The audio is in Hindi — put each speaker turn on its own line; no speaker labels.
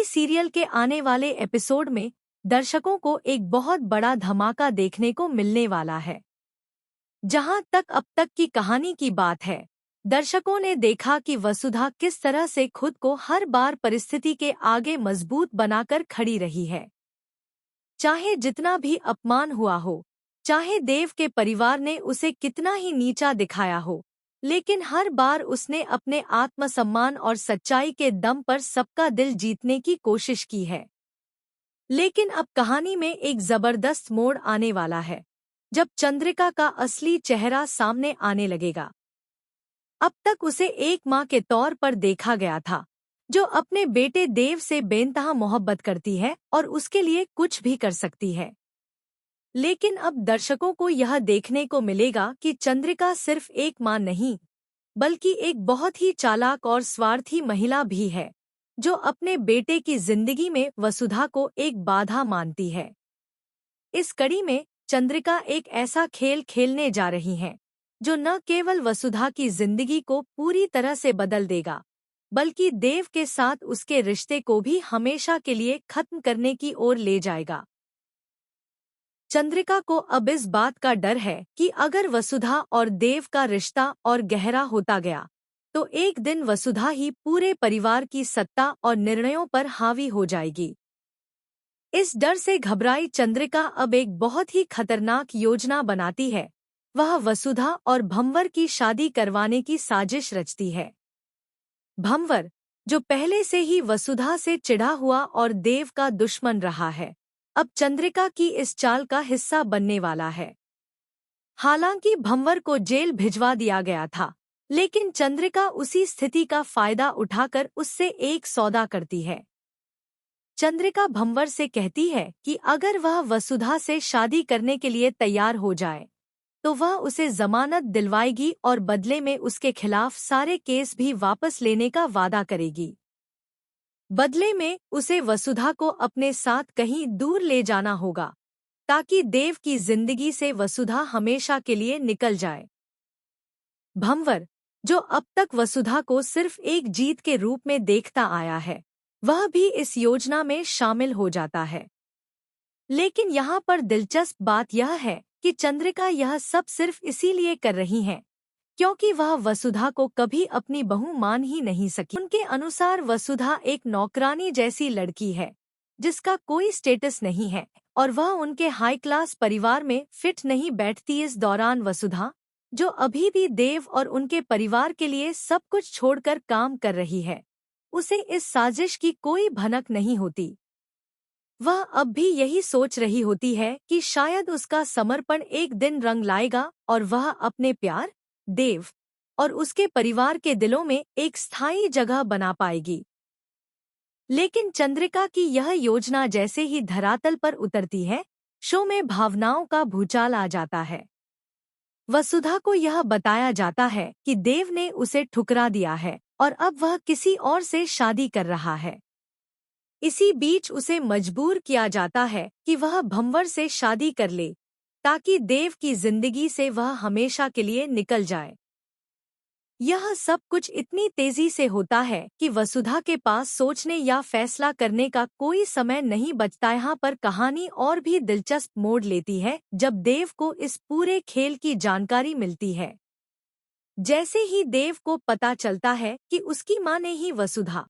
सीरियल के आने वाले एपिसोड में दर्शकों को एक बहुत बड़ा धमाका देखने को मिलने वाला है। जहां तक अब तक की कहानी की बात है, दर्शकों ने देखा कि वसुधा किस तरह से खुद को हर बार परिस्थिति के आगे मजबूत बनाकर खड़ी रही है। चाहे जितना भी अपमान हुआ हो, चाहे देव के परिवार ने उसे कितना ही नीचा दिखाया हो, लेकिन हर बार उसने अपने आत्मसम्मान और सच्चाई के दम पर सबका दिल जीतने की कोशिश की है। लेकिन अब कहानी में एक जबरदस्त मोड़ आने वाला है, जब चंद्रिका का असली चेहरा सामने आने लगेगा। अब तक उसे एक मां के तौर पर देखा गया था, जो अपने बेटे देव से बेइंतहा मोहब्बत करती है और उसके लिए कुछ भी कर सकती है। लेकिन अब दर्शकों को यह देखने को मिलेगा कि चंद्रिका सिर्फ एक मां नहीं, बल्कि एक बहुत ही चालाक और स्वार्थी महिला भी है, जो अपने बेटे की जिंदगी में वसुधा को एक बाधा मानती है। इस कड़ी में चंद्रिका एक ऐसा खेल खेलने जा रही हैं, जो न केवल वसुधा की जिंदगी को पूरी तरह से बदल देगा, बल्कि देव के साथ उसके रिश्ते को भी हमेशा के लिए खत्म करने की ओर ले जाएगा। चंद्रिका को अब इस बात का डर है कि अगर वसुधा और देव का रिश्ता और गहरा होता गया, तो एक दिन वसुधा ही पूरे परिवार की सत्ता और निर्णयों पर हावी हो जाएगी। इस डर से घबराई चंद्रिका अब एक बहुत ही खतरनाक योजना बनाती है। वह वसुधा और भंवर की शादी करवाने की साजिश रचती है। भंवर, जो पहले से ही वसुधा से चिढ़ा हुआ और देव का दुश्मन रहा है, अब चंद्रिका की इस चाल का हिस्सा बनने वाला है। हालांकि भंवर को जेल भिजवा दिया गया था, लेकिन चंद्रिका उसी स्थिति का फायदा उठाकर उससे एक सौदा करती है। चंद्रिका भंवर से कहती है कि अगर वह वसुधा से शादी करने के लिए तैयार हो जाए, तो वह उसे जमानत दिलवाएगी और बदले में उसके खिलाफ सारे केस भी वापस लेने का वादा करेगी। बदले में उसे वसुधा को अपने साथ कहीं दूर ले जाना होगा, ताकि देव की जिंदगी से वसुधा हमेशा के लिए निकल जाए। भंवर, जो अब तक वसुधा को सिर्फ एक जीत के रूप में देखता आया है, वह भी इस योजना में शामिल हो जाता है। लेकिन यहाँ पर दिलचस्प बात यह है कि चंद्रिका यह सब सिर्फ इसीलिए कर रही हैं, क्योंकि वह वसुधा को कभी अपनी बहू मान ही नहीं सकी। उनके अनुसार वसुधा एक नौकरानी जैसी लड़की है, जिसका कोई स्टेटस नहीं है, और वह उनके हाई क्लास परिवार में फिट नहीं बैठती। इस दौरान वसुधा, जो अभी भी देव और उनके परिवार के लिए सब कुछ छोड़कर काम कर रही है, उसे इस साजिश की कोई भनक नहीं होती। वह अब भी यही सोच रही होती है कि शायद उसका समर्पण एक दिन रंग लाएगा और वह अपने प्यार, देव और उसके परिवार के दिलों में एक स्थायी जगह बना पाएगी। लेकिन चंद्रिका की यह योजना जैसे ही धरातल पर उतरती है, शो में भावनाओं का भूचाल आ जाता है। वसुधा को यह बताया जाता है कि देव ने उसे ठुकरा दिया है और अब वह किसी और से शादी कर रहा है। इसी बीच उसे मजबूर किया जाता है कि वह भंवर से शादी कर ले, ताकि देव की जिंदगी से वह हमेशा के लिए निकल जाए। यह सब कुछ इतनी तेजी से होता है कि वसुधा के पास सोचने या फैसला करने का कोई समय नहीं बचता। यहाँ पर कहानी और भी दिलचस्प मोड़ लेती है जब देव को इस पूरे खेल की जानकारी मिलती है। जैसे ही देव को पता चलता है कि उसकी मां ने ही वसुधा